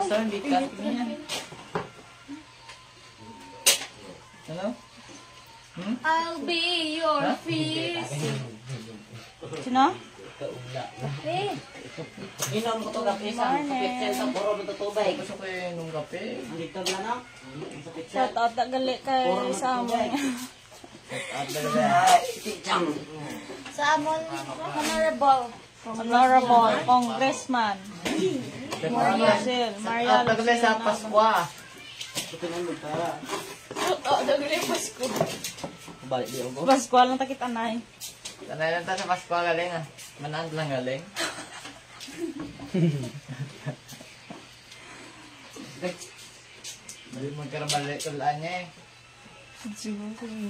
Basta hindi ka. Ano? I'll be your fish. Sino? Eh, Inom ko to kape sa picture sa puro ng tubig. Gusto ko yung kape. Dito lang no? Sa picture. Shout out na gali kay sa amon. sa amon, Honorable Congressman. Mariel. Tagalay sa Paskwa. Dagli Pasko. Balik di ako. Pascual lang takit anay. Sanay lang ta sa Paskwa galing ah. Manang lang galing. Balik magkarabalik ulaan niya eh.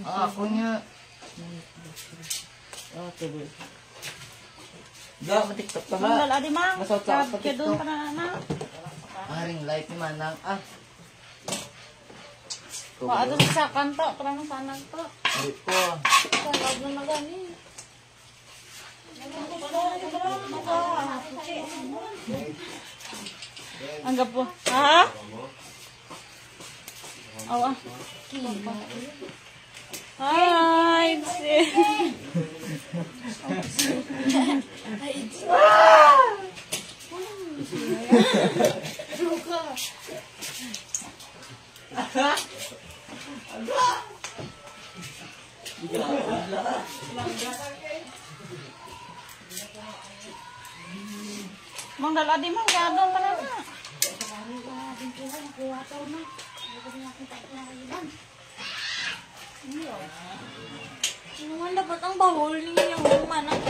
Ako niya. Okay, boy. Ga, matiktok ka ba? Mandal adi mang. Masot sa Kaya doon ka na na. Aring light ni Manang. Ah. Wa ato sa kanto, parang sanag to. Hindi ko. Sanag na magani. Anggap po. Ha? Awa. Hi. Mang daladi mang gadong ka na na. Naman dapat ang bahol niya yung manang.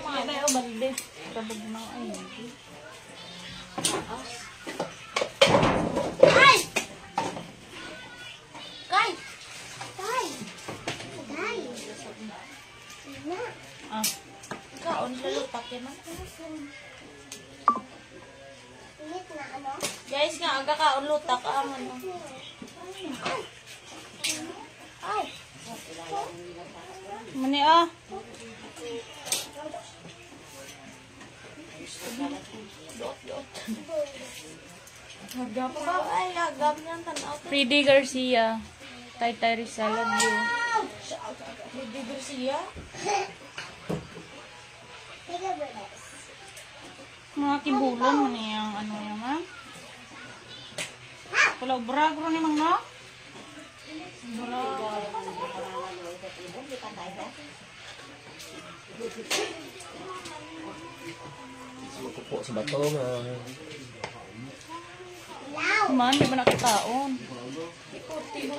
Ay, tayo balde. Tabog na ay. Kay! Kay! Kay! Kay! Ah. Kaon sa lupak yan. Guys, nga aga kaon lutak ang ano. Ay! Mani ah. Agam ba? Ay, agam niyan tanaw. Freddy Garcia. Tay Rizal. Love you. Hindi Garcia. Mga kibulon mo niyang ano yan ma. Pula bragro ni mang no? Magkupo sa bato nga. Man, di ba nakataon?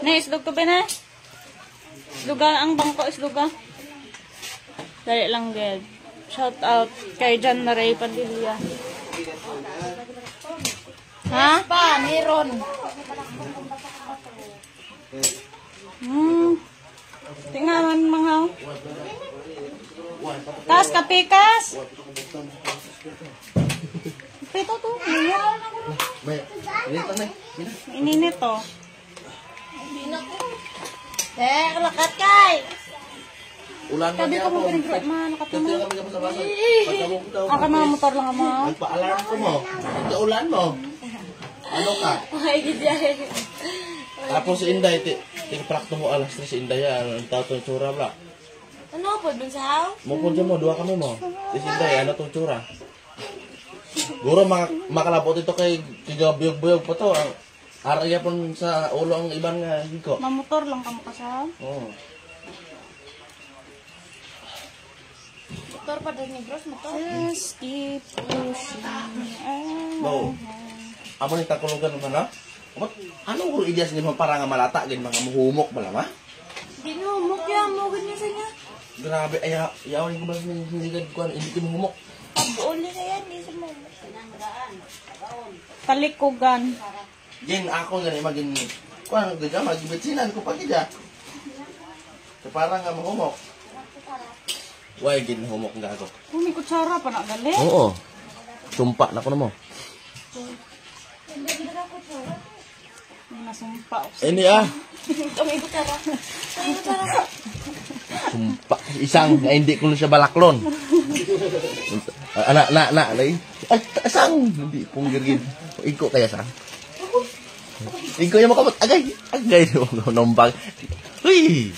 Na, islog to ba na? Isluga, ang bangko isluga. Dali lang, Ged. Shout out kay John Maray Padilla. Ha? Pa, meron. Tingnan mga. Tas, kapikas. Pito to. May, dito na. Ininit to. Lakat kay. Ulan mo Sabi niya ko mo ako. pinag ma, Ito nakatumay. kami sa basa. Pagkabong daw. Ako mga motor lang mo. Nagpa-alarm ko mo. Ito ulan mo. Ano ka? Ay, gidya. Tapos si Inday, tingprak mo alas 3 si Inday yan. Ang tao itong tsura bla. Ano po dun sa haw? Mukod dyan mo, dua kami mo. Si Inday, ano itong tsura? Guro, makalabot ito kay buyog-buyog pa to. Araya po sa ulo ang ibang hiko. Mamotor lang kamo kasam. Oo. Motor pa dun ni Bros, motor. Just keep pushing. No. Amo ni takulugan mo na? Anong guro idea sa mo para nga malata gin mga muhumok ba lama? Dinumok yan mo ganyan sa niya. Grabe ay yawan ko ba hindi gad kuan hindi ko muhumok. Pag-uli na yan, di sa mo. Talikugan. Gin ako gani magin kuan gid magibitsinan ko pa gid. So parang nga muhumok. Why gin humok nga ako? Kung may kutsara pa na gali. Oo. Sumpa na ko na mo. May nasumpa. Ini ah. May butara. May butara. Sumpa. Isang na hindi ko na siya balaklon. Anak, lay. Ay, isang. Hindi pong girgin. Iko kaya sa. Ikaw yung makamot. Agay! Agay! Nombang. Uy!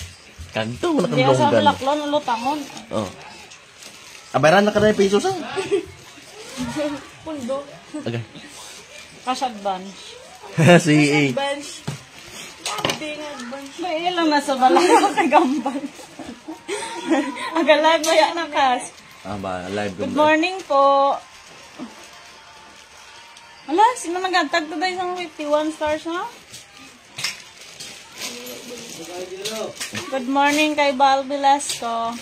Kanto mo na kang Hindi sa longgan. laklon, lutangon. Oh. Abayaran na ka na yung pesos ah. Pundo. Agay. Cash advance. Si A. Bench. Sabi nga, bench. May ilang nasa balay ko kay Gambal. Agalive mo yan na cash. Ba, live Good morning po. Wala, sino nagantag to dahil isang 51 stars na? Good morning kay Bal Velasco.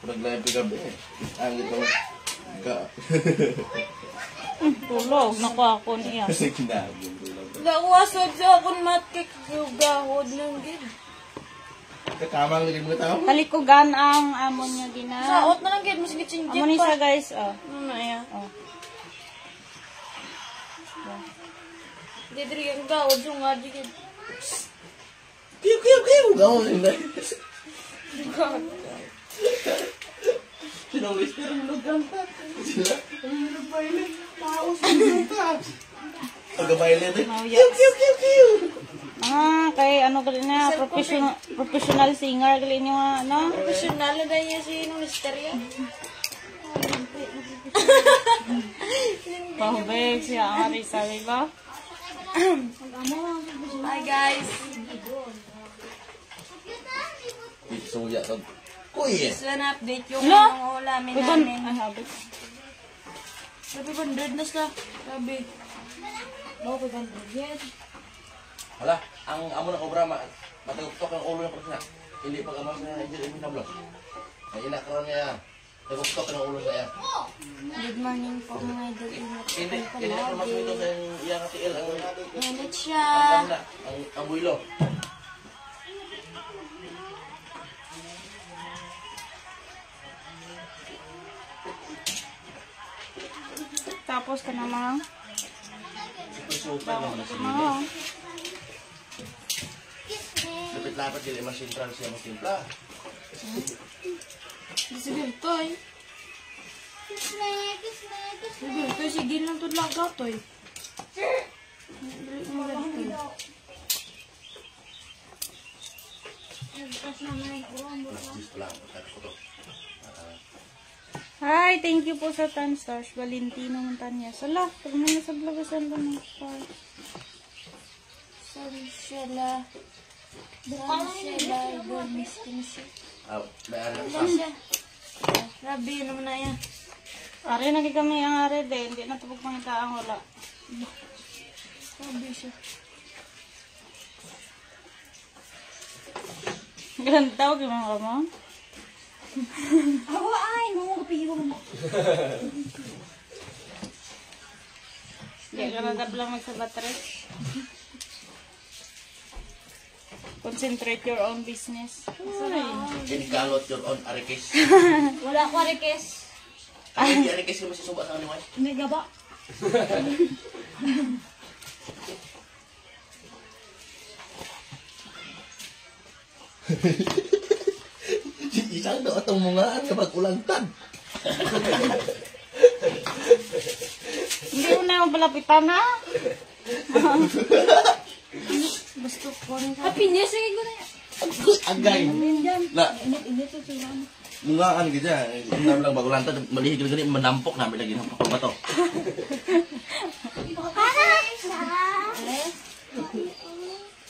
Nag-live ka gabi eh. Ang ito. Tulog, nakuha ko niya. Kasi kinagin. Nakuwasod sa akong matkik yung gahod ng gid. Kakamang lagi mo tao? Talikugan ang amon niya gina. Saot na lang gid, mas gitsin Amon isa guys, oh. Ano na ya? Oh. Didri ang gahod yung nga gid. Kiyo! Gawin hindi. Sinawis ka rin nagkanta. Sila, ang nagbaile. Tao sa nagkanta. Pagkabaile ito. Kiyo! Kay ano gali niya, professional singer gali niya ano. Professional na niya si Mr. yan. Pahubeg siya ang arisa, diba? Hi guys. Suya to. Kuya. So na update yung Hello? mga ulamin Iban, namin. ay habit. Sabi 100 na siya. Sabi. Bawa ko 100 yan. Hala, ang amo na obra mataguktok ang ulo ng persona. Hindi pag amas na hindi minablo. Ay inakaroon niya. Taguktok ang ulo niya. Good morning po mga idol. Ingat po Hindi kayo na mas ito palagi. sa iyang atiil ang Ingat siya. ang builo. Tapos ka namang. Super naman na siya. Oo. Lapit-lapit din mas sentral siya mas simpla. Sige to eh. Sige to sige lang to laga to eh. Just lang, pagkakakutok. Hi, thank you po sa 10 stars. Valentino Montanya. Sala, pag may nasa vlogasan ba ng stars? Sorry sila. Sorry sila. Idol miss ko na siya. May ano Ano siya? Grabe naman na yan. Are, naging kami ang are din. Hindi na ito pagpangitaan wala. Grabe siya. Ganun tawag yung mga mo. Awa ay, mamapiyo mo. Hindi ka nagablang magsabatres. Concentrate your own business. Inigalot your own arikis. Wala ko request. Ay, hindi arikis yung masisuba sa kanimay. Hindi gaba. Isang daw atong mga kapag ulangtan. Hindi mo na yung palapitan ha. Gusto ko rin. Happy New Year, sige ko na yan. Agay. Na, Init to sila. mga ano gaya. Hindi namin lang bagulangtan. Malihig lang ganyan. Manampok namin lagi ng pagbato.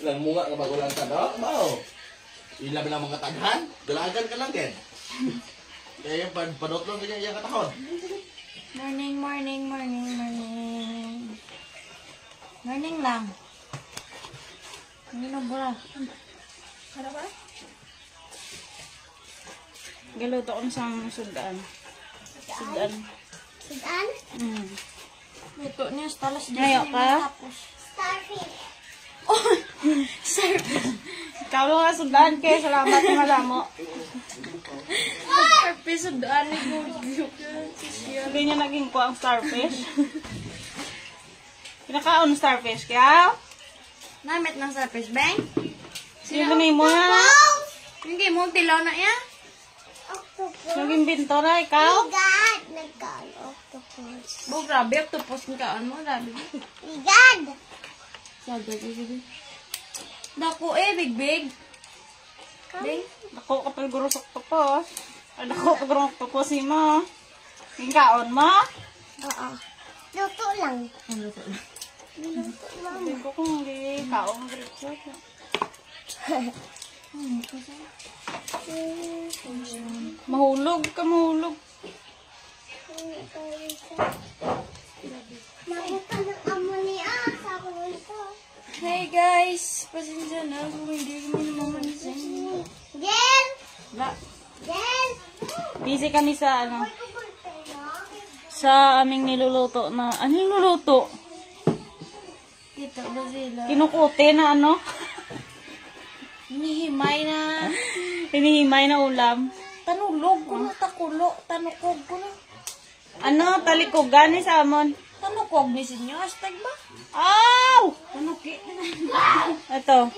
Lang mga nga bagulangtan. Oh, mau. Ilabi lang mga taghan. Dalagan ka lang din. Kaya yung panot lang ganyan yung katahon. Morning, morning, morning, morning. Morning lang. Ano na ba? Ano ba? Galuto ko sa sudan. Sudan. Sudan? Mm. Luto niya, talas din Ngayon siya ka? matapos. Starfish. Oh, starfish. Ikaw lang nga sudan kaya salamat na malamo. Starfish, sudan. Hindi niya naging ko ang starfish. Pinakaon starfish kaya? Namit ng starfish, bang? Sino ni mo na? Hindi mo, tilaw na yan. Naging binto na ikaw? God, nagkalo. Oh, grabe. Octopus ni kaan mo. Grabe. Igad! Sabi. Dako big. Ding. Dako ka pala guro sa octopus. Ay, dako ka guro sa octopus ni mo. Yung kaon mo? Oo. Luto lang. Sabi ko kung hindi kaon diretso. Mahulog ka, mahulog. Makita ng amo niya sa kulto. Hey guys, pasensya na kung hindi kami namamansin. Jen! La. Jen! Busy kami sa ano, Ay, kukultay na. sa aming niluluto na, ano yung luluto? Kita ba sila? Kinukuti na ano? Hinihimay na. Hinihimay na ulam. Tanulog ko na, takulo. Tanukog ko na. Ano, talikugan ni Samon. Tanukog ni sinyo. Hashtag ba? Aw! Tanuki. Ito.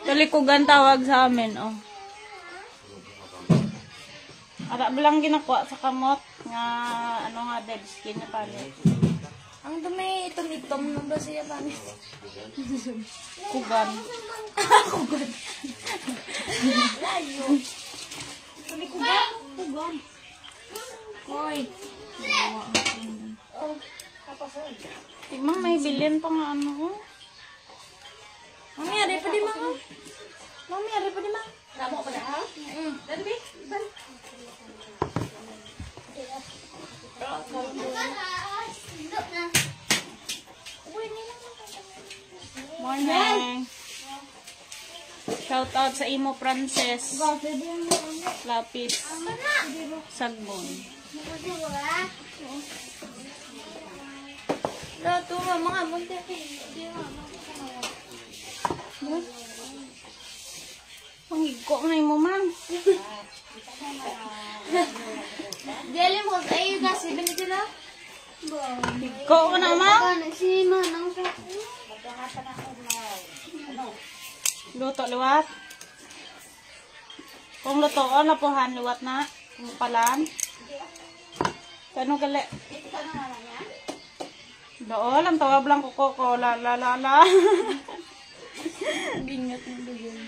Talikugan tawag sa amin, oh. Ara lang ginakuha sa kamot nga ano nga dead skin na palit. Ang dumi itom-itom nung ba siya panis? Kugan. Kugan. Layo. Talikugan. Kugan. Hoy. Tigmang may bilin pa nga ano, oh. Mami, ari pa di mga. Mami, ari pa di mga. Damo pa na, ha? Dali, Iban. Morning. Shout out sa Imo Frances. Lapis. Sagbon. Lato nga, mga munti. Pangigko na mo man. Dali mo, ay kasi, bili sila. Higko ka na ma. Si Manang sa... Luto liwat. Kung luto o napuhan liwat na. Kung palan. Kano gali? Doon lang tawag lang ko la la la la. Bingat mo ba yun?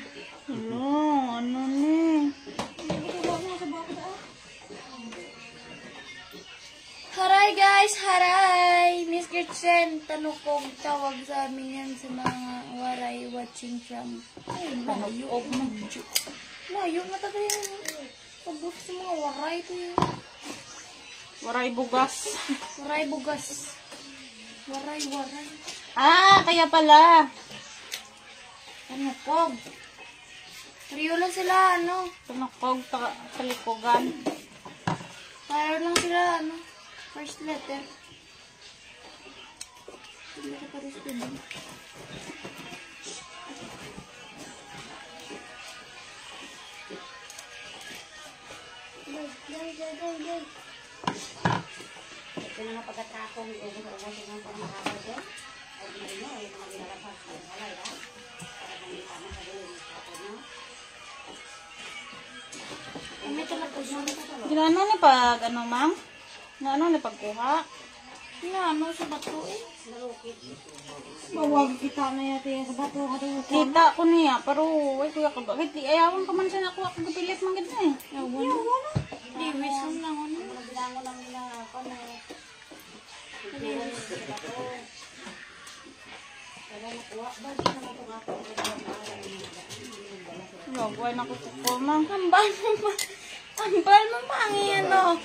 Ano ni? Haray guys, haray! Miss Kirchen, tanukog tawag sa amin yan sa mga waray watching from. Ay, layo. Layo na tayo yan. Pabot sa mga waray to yun. Waray bugas. Waray bugas. Waray. Ah, kaya pala. Tanukog. Trio lang sila, ano? Tunokog talikugan. Para lang sila, ano? First letter. Hindi ko pa rin student. Ginano ni pag ano ma'am? Ano ni pagkuha? Ano sa bato eh? Bawag kita na yata yan sa bato. Kita ko niya, pero ay kuya ka bakit di ayawan ka man siya nakuha kung kapilit man gid eh. Di, wish lang ano. Lagway na ko ko ma'am. Ambal mo mangi ano.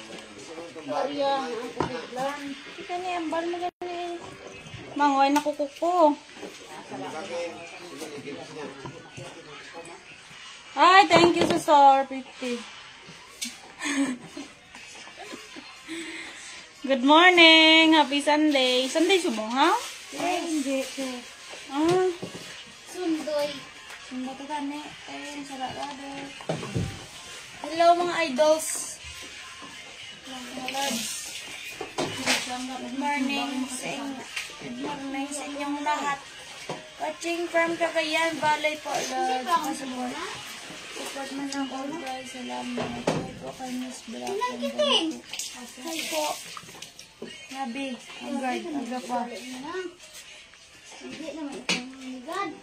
Maria, kani ambal mo gani. Mangway na ko kuko. Ay, thank you sa Star 50. Good morning. Happy Sunday. Sunday subong ha? Hindi. Ah, Sundoy. Sunda to gani. Ay, sarado. Hello mga idols. Mga lods. Good morning sa inyong lahat. Watching from Cagayan Valley po, Lods. Support man ang all guys. Salamat. Hi po kay Miss Black. Hi po. Sabi, agad, aga pa. Hindi naman itong God.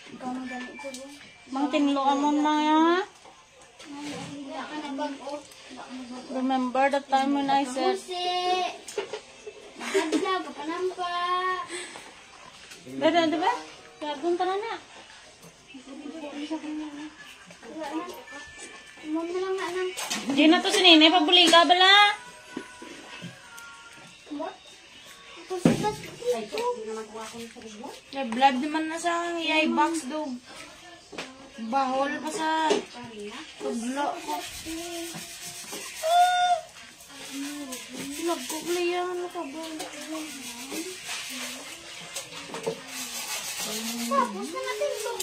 Ikaw na ganit ko ba? Mang tinloan mo na ya. Wala ka na bag-o. Remember the time when I said, Pusi! Magandlaw, kapanampa! Dada, diba? Gagawin ka na na. Wala na. Umam na lang na lang. Di na to si Nene, pabuli ka bala. What? Pusi ka. May blood naman na sa yay box dog. Bahol pa sa tuglo ko. Nagkuklayan ano ka ba? Tapos na natin ito.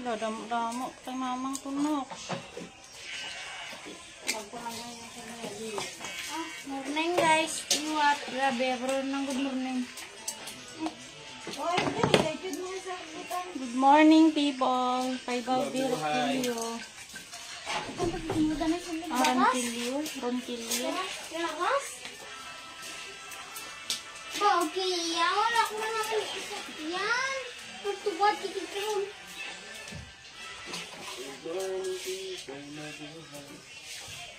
Damo kay mamang tunok. Morning guys. Iwat. Grabe. Pero ng good morning. Good morning, people. Kay Balbir Kilio. Ronquilio. Lakas? Okay, wala ko na naman isa. Yan. Pagtuwad, kikipin.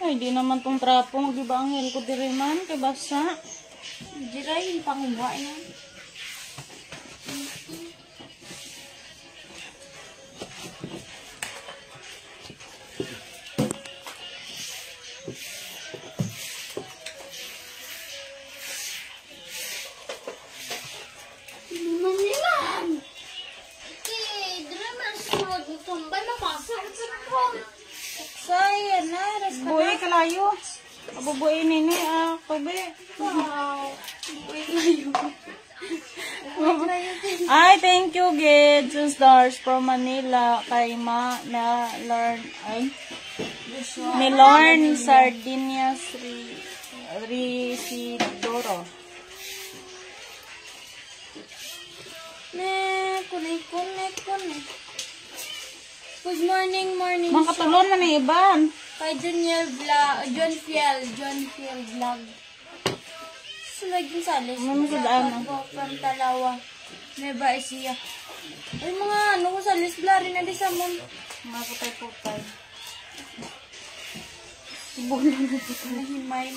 Ay, di naman tong trapong. Di ba ang hel ko diri man? Kay basa. Jiray. Panguha yan. Manilan! Okay, drama sunod. Tumba na pasok sa nakong. Say, na. Buhay kalayo. Abubuhay nini. Tobe. Wow. Ay, thank you, Gids and Stars from Manila. Kay Ma na learn. Ay. Milorn Sardinias Risidoro. Kunik. Good morning. Mga katulon na may iban. Kay John Fiel vlog. Sulod yung salis. Ano sa daan, From Talawa. Nueva Ecija. Ay mga ano ko salis blari na di sa mon. Mga putay-putay. Nahimay.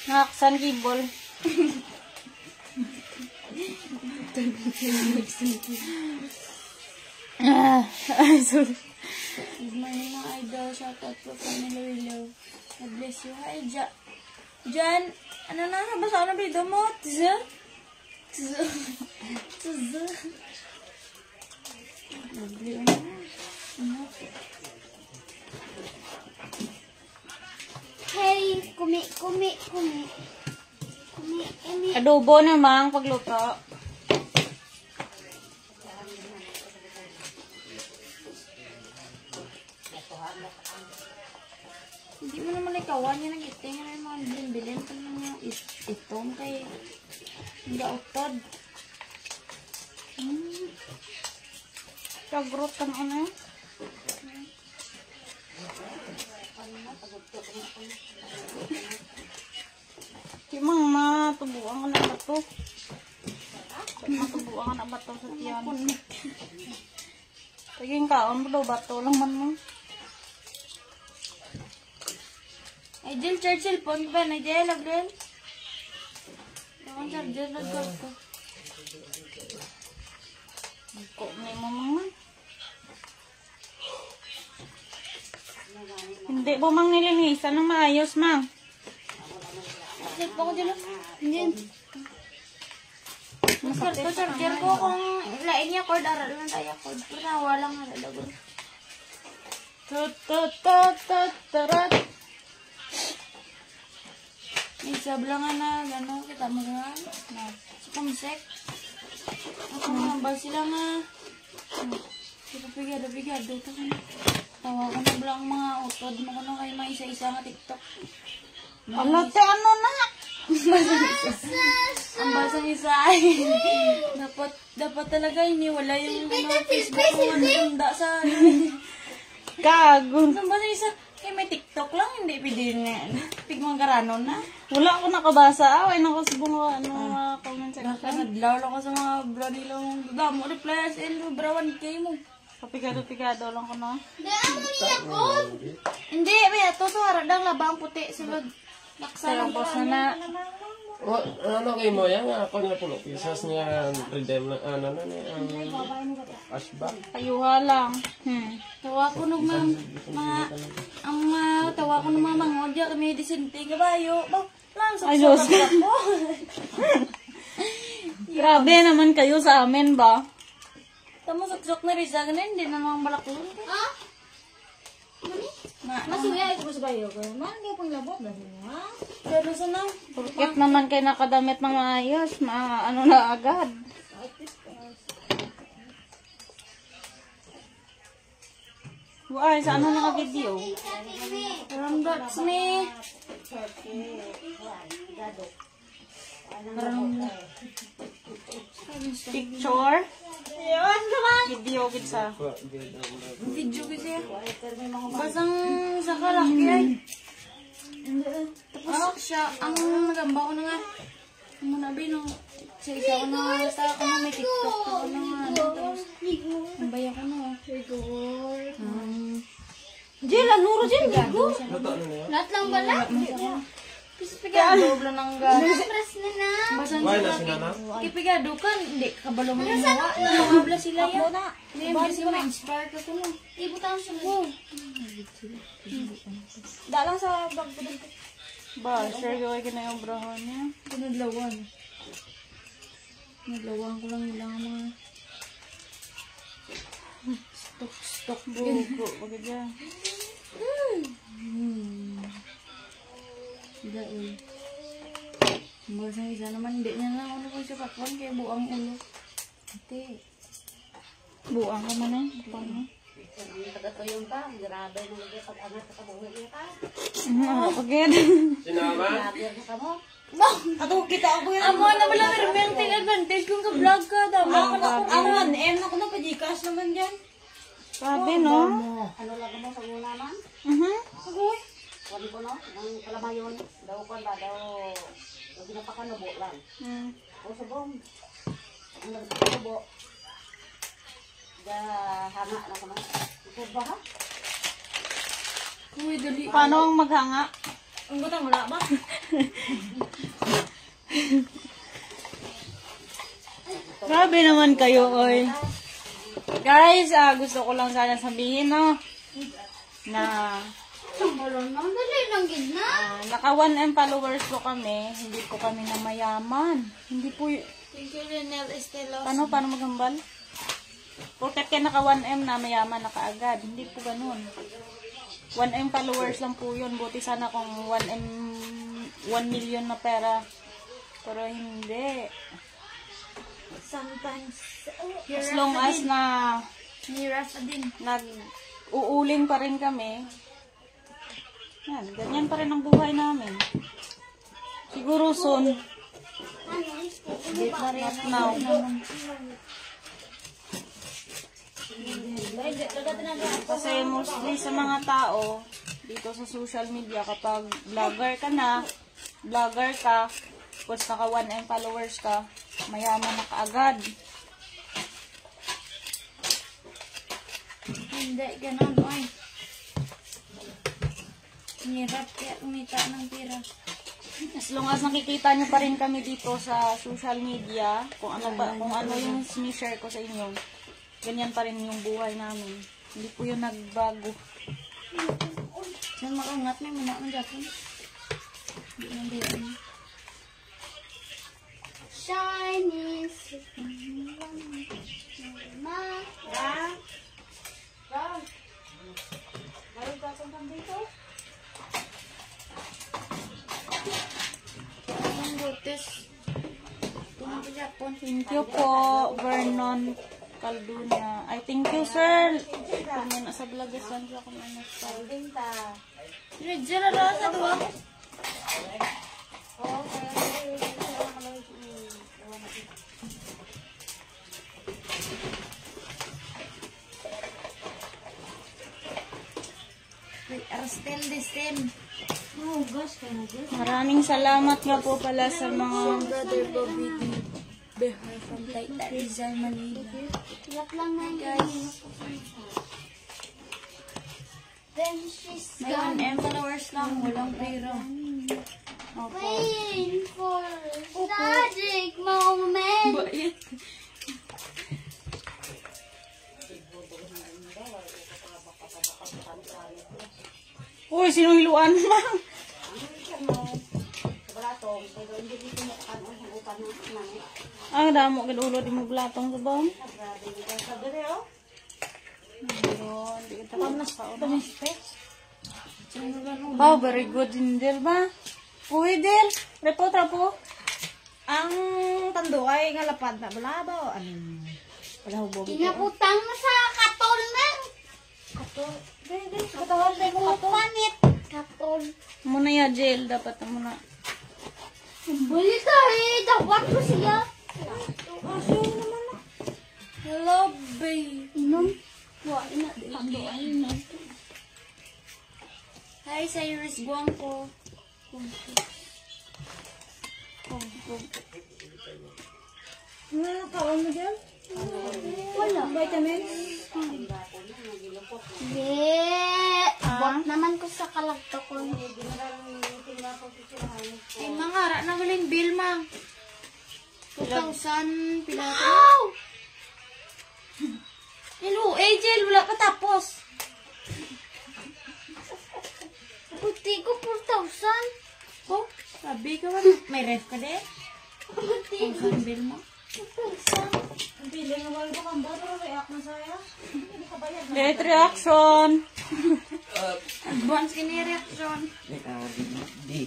Nakaksan kibol. Sorry. Good morning mga idol. Shout out po Pamela Willow. God bless you. Hi, Jan. Ano na? Basa na video mo? Tza. Hey, kumi. Adobo namang pagluto. Hindi mo naman ikawan yan ang iting. Ano yung mga bilin-bilin pa naman yung itong kay hindi utod. Kagrot ka na ano. Kimang matubuan ka na bato. Matubuan ka na bato sa tiyan. Taging kaon mo daw bato lang man mo. Idol, Churchill, phone ba? Idol, Abdel? Ako charger, nag-call ko. Ko ni mo mga. Hindi po mang nilinisan ng maayos, mang. Sleep ako dyan. Hindi. Masar ko charger ko kung lain niya cord, aral lang tayo cord. Pero nawa lang halalago. Tut. May sablangan na, gano'n, kita mo nga. Sa pamsek. Ako nambal sila nga. Pigado. Tawa ko na blang mga utod mo ko na kayo mga isa-isa nga TikTok. Ano te ano na? Ang basang isa ay dapat talaga wala yung Facebook mo handa sa Gago. ang basang isa kay may TikTok lang hindi pwede na pigmang karano na Wala ako nakabasa. Away na ko sa mga comment section. nakadlaw lang ko sa mga vlog nila mong damo replies and brawan kay mo Kapigado-pigado lang ko na. hindi may ato to haradang labang puti sulod Pero boss na Ano kayo mo yan? Ako nga po, pisas niya, redeem na, ashback. ayuha lang. tawa ko ng mga tawa ko ng mga mangodya kami disente kabayo ba lang sa Ayos. ko Grabe naman kayo sa amin ba? tamo suksok na rin sa ganin hindi na mga balakulon Ah? masuya ito sa bayo ko man kaya pang labot ba ha pero sa nang Porket naman kayo nakadamit ng maayos, ano na agad. Ay, sa ano naka-video? ramdats ni Picture? Video gid sa. video ko siya basang sa kalaki ay tapos siya ang nagamba ko na nga muna binong sa isa ko na sa ako na may TikTok ko na nga tapos ang bayan ko na Jela, nuro Jel. Lahat lang bala? Pigado bla nang ga Press na na. basang Why na sila na? kipigado kan hindi kabalo mo yung nawa nangabla sila yan hindi kasi ma-inspire ka ko no Ibutan siya na. dalang sa bag ko dito Ba, sure gawin ka na yung brahon niya. naglawan ko lang ilang mga stock Bugo, bagay dyan. Tidak eh. Basang isa naman hindi niya na ano kung siya pakwan kaya buang ulo. Ate. Buang ka man eh. Paano? Pagkid. Sinama? Ato kita ako yan. Amo na wala meron may take advantage kung ka-vlog ka. Dama ka na ako. Ang 1M na ko na pa-Gcash naman dyan. Grabe, no? Ano lang mo sa una man? Agoy. Wali ko no? Ang kalamayon. Daw ko ba? Daw ginapakanubo lang. O sa bong. Ang nagpakanubo. Da hanga na ko man. Ito ba ha? Uy, dali. Paano ang maghanga? Ang gutang wala ba? Grabe naman kayo, oy. Guys, gusto ko lang sana sabihin, no? Na Ang dali lang gid na. naka 1M followers po kami. Hindi po kami na mayaman. Hindi po Thank you, Renel Estelo. Paano maghambal? Porket kaya naka 1M na mayaman na kaagad. Hindi po ganun. 1M followers lang po yun. Buti sana kung 1 million na pera. Pero hindi. Sometimes. As long as na Hirap pa din. nag-uuling pa rin kami. Yan, ganyan pa rin ang buhay namin. Siguro soon. Not now. Kasi mostly sa mga tao dito sa social media, kapag vlogger ka, once naka 1M followers ka, mayaman na kaagad. Hindi, ganun, oy. Hirap kaya kumita ng pera. As long as nakikita nyo pa rin kami dito sa social media, kung ano yung sinishare ko sa inyo, ganyan pa rin yung buhay namin. Hindi po yun nagbago. Saan makangat may muna ng Japon? Hindi na din. Chinese. Ma. Ang butis. Tunong sa Japon. Thank you po, Vernon Calduna. Ay, thank you, sir. Kung may nasa vlog, saan siya kung may nasa. Red, sila na sa duwa. Arstel destem. Oh, gosh, kaya na dyan. Maraming salamat nga po pala sa mga Brother Bobby D. Behar from Taytay Rizal, Manila. Iyak lang na guys. Then she's May 1M followers lang, walang pera. waiting for a tragic moment. Bait. Uy, sinong hiluan mang? Ang damo gid ulo di mo blatong sa bom. Oh, very good Dindel ba? Uy, Del, report po. Ang tanduay nga lapad na bala ba? Ano? Wala hubog ito. Pinaputang na sa katol na. Katawal tayo mo ito. Panit. Katol. Muna ya jail dapat muna. Buli ka eh. Dawat ko siya. Hello, babe. Inom. Hi, Cyrus Guangco. Ano kaon mo dyan? Wala. Vitamins? Yeah. Buwak naman ko sa kalagto ko. Ay, mga ara na galing bill, mang. 2,000 pila ko. Ow! Hello, Angel, wala pa tapos. Puti ko 4,000. Oh, sabi ka ba? May ref ka din? Puti ko 1,000 bill mo. 4,000. Ang pili nga wala ko kang bato. React na saya. Late reaction. Advance kini reaction. Di.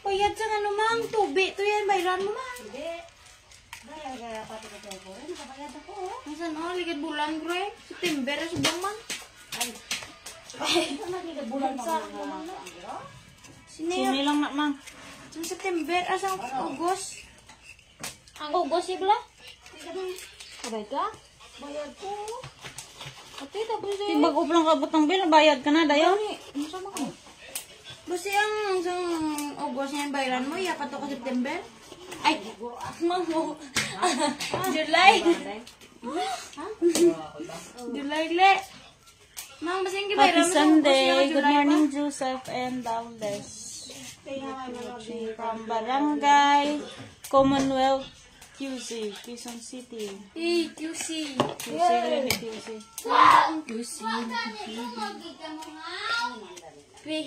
Payad sa ano, mang. Tubi. Ito yan, bayran mo, mang. Dahil kaya pati ko tayo. Nakabayad ako. Nasaan, oh, ligid bulan, bro, eh. September, subang man. Bulan sa Sini, Sini lang na mang. sa September, asang August. Ang ugos ibla. Sabay ka? Bayad ko. Ate, tapos eh. Di bago lang kabot ng bill, bayad ka na dayon. Masama ka. Basta ang isang August na yung bayran mo, yapat ako September. Ay, mango. July. July, le. Mang, basta yung Happy bayran mo sa August Sunday. na Good July morning, pa. Joseph and Daldes. From Barangay Commonwealth, QC, Quezon City. Hey, QC. QC, really QC. QC.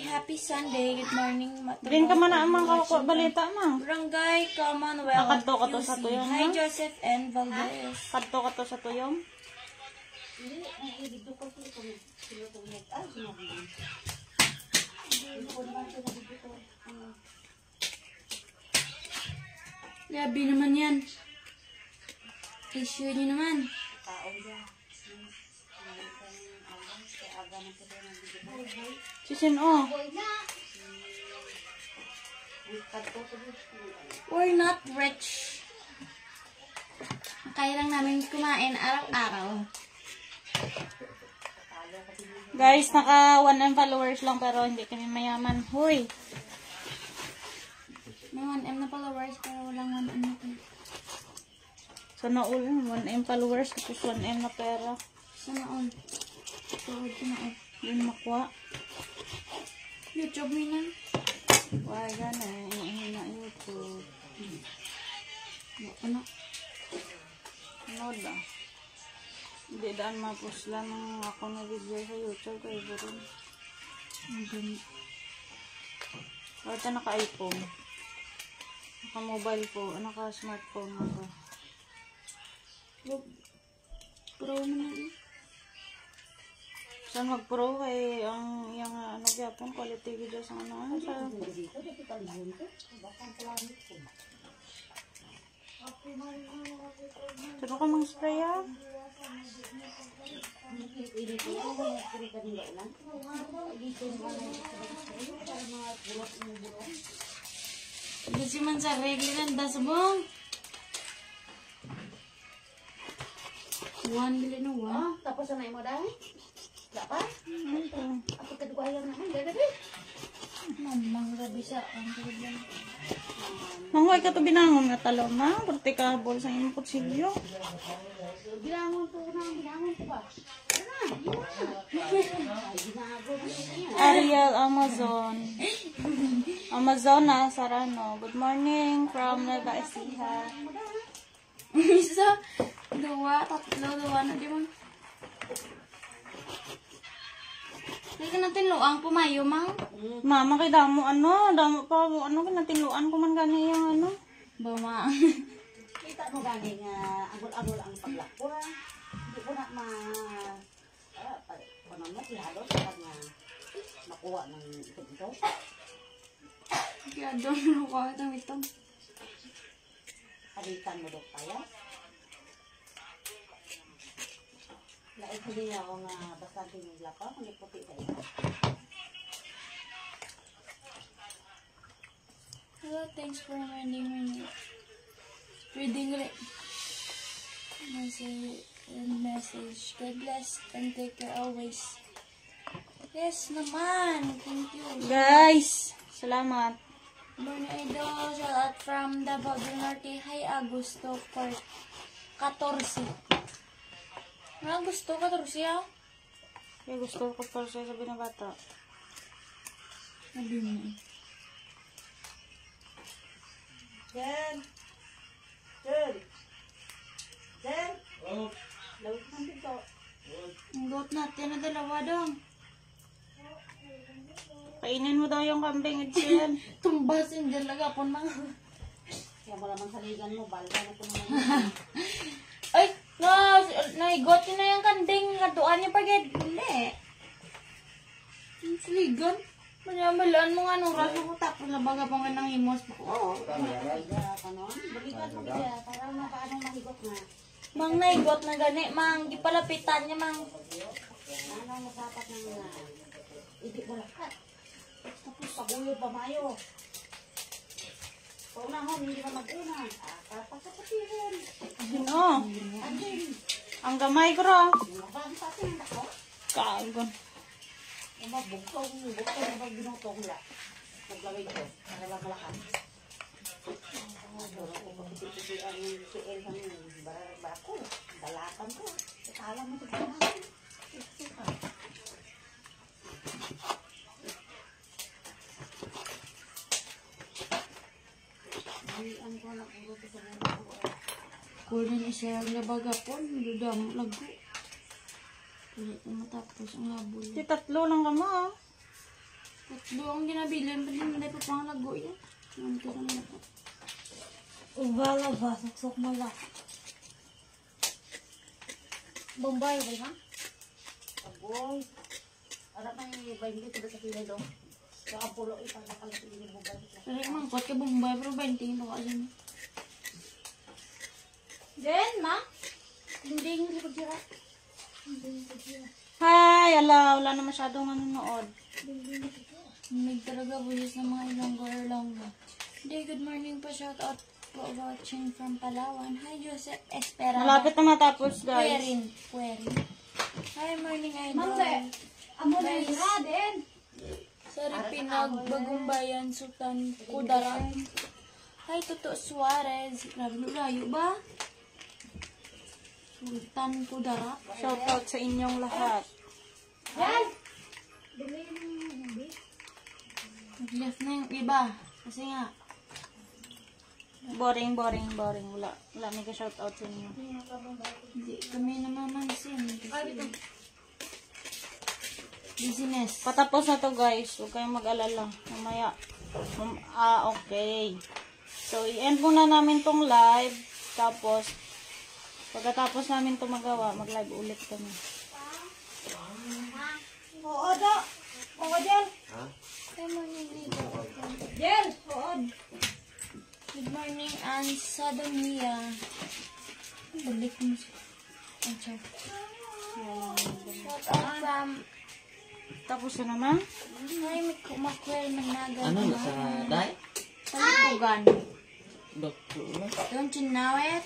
Happy Sunday. Good morning. Din ka man ang mga balita, mang. Barangay Commonwealth. Nakadto ka to sa QC. tuyong, Hi, no? Joseph and Valdez. Kadto ka to sa tuyong. Labi naman yan. Issue nyo naman. Sisin, oh. We're not rich. Kaya lang namin kumain araw-araw. Guys, naka 1M followers lang pero hindi kami mayaman. Hoy! May 1M na followers pero walang 1M na pera. Sana all 1M followers tapos 1M na pera. Sana all. Tuhod ko na all. Yun makuha. YouTube mo na. Why gana, na YouTube. Ano? Ano da? Hindi daan mapos lang ng ako na video sa YouTube kay Burin. Ito naka-iPhone. Naka-mobile po. Naka-smartphone ako. Pro mo na. Saan mag-pro kay ang yung ano gyapon quality video sa ano sa Sino ka mang spray ah? Ini ko yung mga kanila ulan. Dito yung mga bulok ng bulok. Kasi man sa reglan da subong. 1 bilhin no Ah, tapos na mo dahil. Dapat? Ako kadugayan naman. Gagabi. Mamang rabi sa ang reglan. Mangway ka to binangon nga talo ma. Pati ka bol sa imong kutsilyo. Bilangon ko na, bilangon ko ba? Ariel Amazon. Amazona Sarano. Good morning from Nueva Ecija. Isa, dua, tatlo, dua na di mo. Hindi natin luang pumayo, mang. Mama kay damo pa ano kinatiluan ko man gani yung ano. Bama. Kita mo gani nga agol-agol ang paglakwa. Hindi ko na panamot lalo sa nga makuha ng ito. Kaya doon luwa itong ito. Halitan mo daw kaya. Lahat hindi niya ako nga bastante naglapa. Kung puti sa ito. Hello, thanks for reminding me. Reading it. Message. God bless and take care always. Yes naman. Thank you. Guys, salamat. Morning Idol. Shout out from Davao del Norte. Hi, Agusto for 14. Agusto 14 ah? Kaya gusto ko pa sa sabi ng bata. Sabi mo. Jen! Jen! Jen! Lawit ng dito. Ang goat natin na dalawa dong. Kainin mo daw yung kambing, Edson. Tumbasin dyan laga po mga. Kaya wala mang saligan mo. Balga na ito naman. Ay! Naigot na yung kanding. Katuan niya pagid. Hindi. Ang saligan. Manyabalaan mo nga nung raso ko tapos nabaga pa nga ng himos. Oo. Kaya kanon. Balikan mo siya. Para makaanong mahigot na. Mang naigot na gani. Mang ipalapitan niya mang. Ano mo dapat ng hindi mo lakat. Tapos pagulod pa mayo. Paunahon, hindi na mag-una. Kapasapatirin. Ano? Andin. Ang gamay ko ra. Mabang sa atin ako. Kagon. Bugtong na pag binutong la. Naglaway ko. Para lang malakan. Duro ko pagpipipili ang CL ng bararag ko. Dalakan ko. Kala mo ito naman. Ito. Kunin isa yung nabaga po. Niludam lago. Ulit na matapos ang habol. Di tatlo lang ka mo. Tatlo ang ginabilin. Pwede hindi pa pang lago yan. Ano ka na po? Ubala ba? Suksok mo lang. Bombay ba ba? Aboy. Arap na yung iba hindi ito sa kilay do. Sa apulo ipagkakalit yung Bombay. Pero mangkot ka Bombay. Pero 20 ito ka dyan. Jen, ma? Hindi yung likod sila. Hi, ala, wala na masyadong nanonood. May talaga bulis ng mga ilonggo. Day, good morning po. Shout out po watching from Palawan. Hi, Joseph Esperanza. Malapit na matapos, guys. Puerin. Hi, morning idol. Mamse, amo na yung din. Sorry, Pinagbagumbayan, Sultan Kudaran. Hi, Toto Suarez. Grabe, layo ba? Sultan Kudarat. Shout out sa inyong lahat. Jen! Nag-left na yung iba. Kasi nga, Boring. Wala may ka-shout out sa inyo. hindi kami namamansin. Business. Patapos na to, guys. Huwag kayong mag-alala. Mamaya. Okay. So, i-end muna namin tong live. Tapos, pagkatapos namin to magawa, mag-live ulit kami. Oo, do. Oo, Jen. Hi, morning dito. Jen, oo. Good morning, Ann Sadonia. Balik mo siya. Shout out from... Tapos na naman. Ay, may kumakwel magnagal. Ano na sa day? Talikugan. Doktor na. Don't you know it?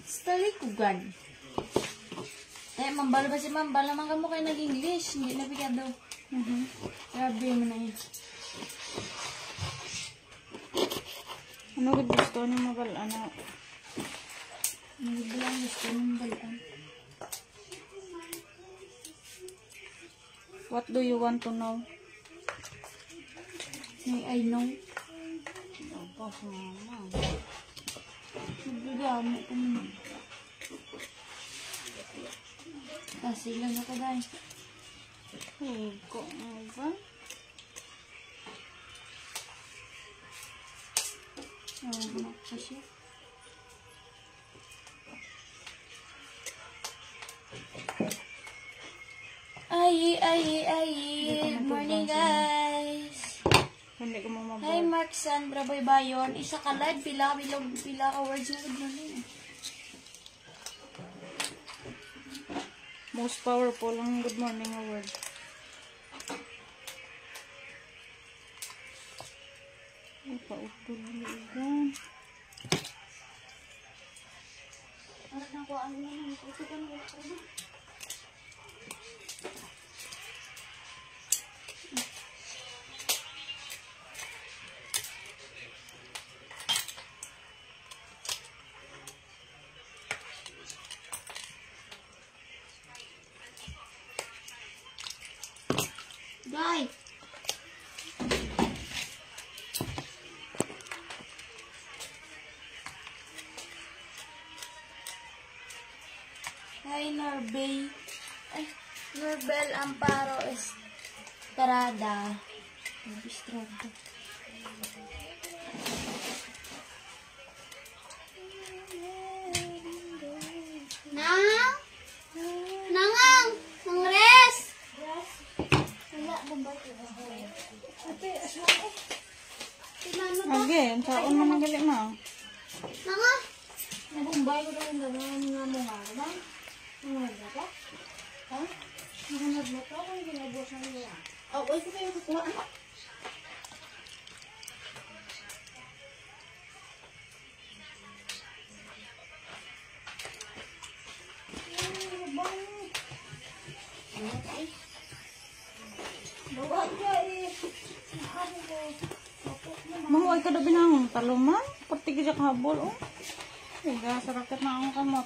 Sa talikugan. Mambala ba si Mambala? Naman ka mo kayo nag-English. Hindi na pikado. Grabe mo na yun. Ano gusto niyo mabalaan? Hindi lang gusto ng balaan. What do you want to know? May I know. Tapos naman. Nagagamo ko mo. Kasi lang ako dahil. Ko nga ba? Anak ko siya. Good morning, guys. Hindi ko Hi, mamabal. Mark Sandra Baybayon. Isa ka live, pila ka words na good morning. Most powerful ang good morning award. Ay, pautol yan. Guys. Hi, Norbel. Ay, Norbel Amparo Estrada. Estrada. Nang? Nangang! Nangres! Again, saon mo nagali na. Nanga? Mahuay ka daw binangon. Taluman. Pati ka kabol. Oh. Ay, sarakit na ang kamot.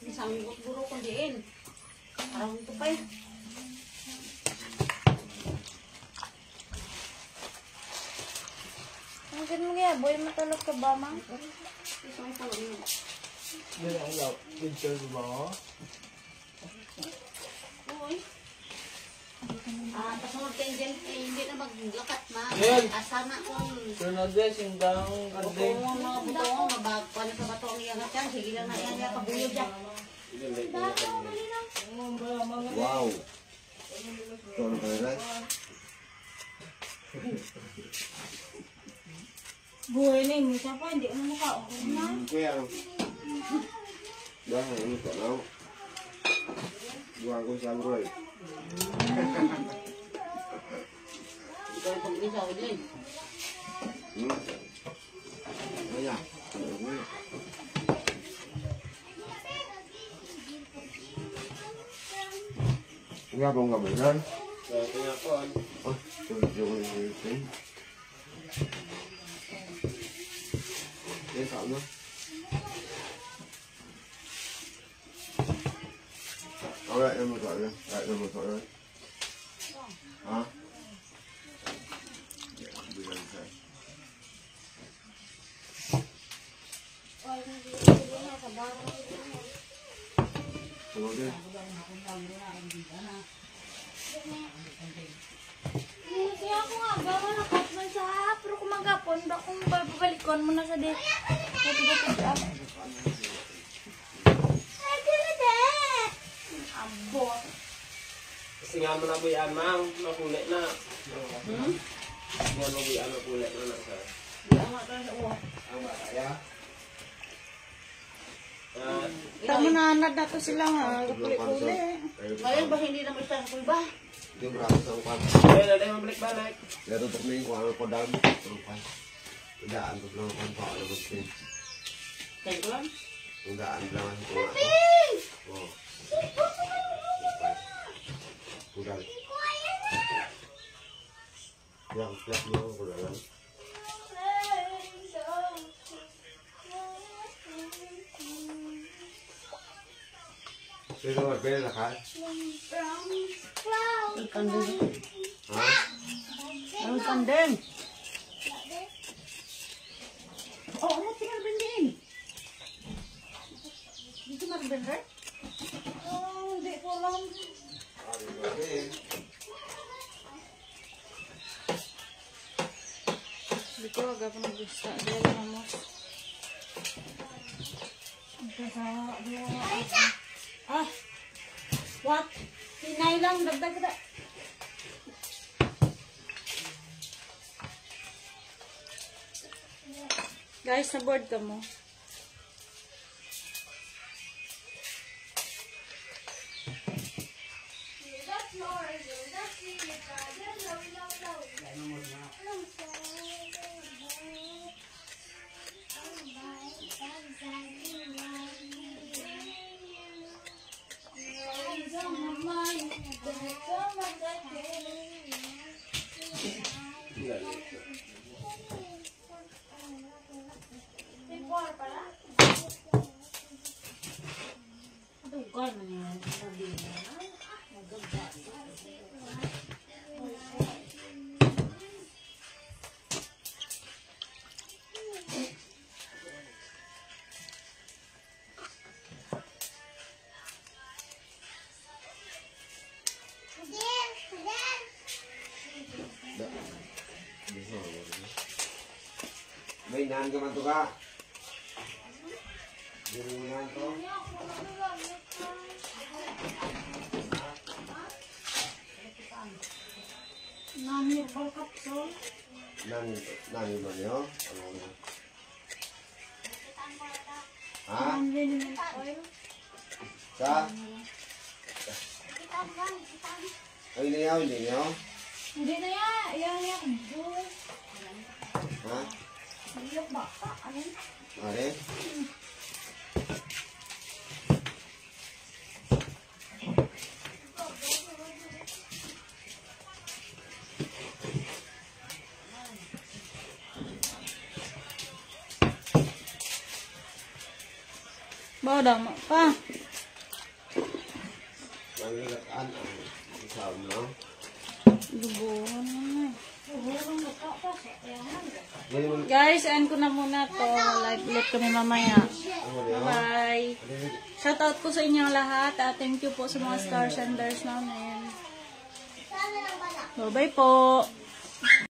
Isang guro ko diin. Parang ito pa eh. Ang ganda mo kaya, boy, matulog ka ba, ma? Yan ang love. Picture mo. Uy. Pasunod kayo dyan, hindi na maglakat ma. Yan. Asana kung Sunod sindang kung mga buto, mabagpan sa bato ang iyangat yan. Sige lang na yan, kabuyo dyan. Wow. Todo para Buhay na yung siya pa. Hindi mo mukha. Kuya. Dahil ini tak tahu. Dua aku sanggup. Ikaw pag-isaw din. Ayah. Enggak mau nggak benar. Saya punya kon. Oh, jangan ini. Ini sama. Alright, em gọi rồi. Lại em gọi rồi. Hả? Bây giờ sẽ. Tunggu deh. Kasi ako nga, gawa na cut man sa pero kumagapon, ba kung babalikon mo na sa di. Ito. mo na buyan, mang. Makulit na. Yan mo buyan, makulit na na, sir. Ang bata, ya? Tama na anad na to sila nga. Kapuli-puli. Ngayon ba hindi naman siya sa ba? Hindi mo rasa ang kwan. Ayun, na tayo mabalik-balik. Pero ito na yung kwan ang kodam. Ang kwan. Udaan ko lang ang kwan pa. Alam mo ito. Kaya ko lang. Udaan lang ang kwan. Oo. Udaan. Yang plak mo ang kodam. Pero mabela ka? Ikan din. Ha? Ang ikan din. Oh, ano tinarbin din? Dito marbin rin? Oh, hindi ko alam. Dito agak pa nag-gusta. Dito lang mo. Ah, what? Hinay lang, dagdag na. Guys, na-board ka mo. Dugan man yan. May naan ka man to ka? Hindi mo naan to? Nani, bakap so? Nani man yun? Ano na? Ha? Ka? Ay, niyaw, hindi niyaw? Hindi na yan. Yan. Ha? Yung baka. Ano? Are? Bawa dama pa. Mangilataan ang isaw, no? Lubuhan na. Hindi mo, Guys, end ko na muna to. Live ulit kami mamaya. ano niyo? Bye. Shoutout po sa inyong lahat. Thank you po sa mga star senders namin. Bye-bye po.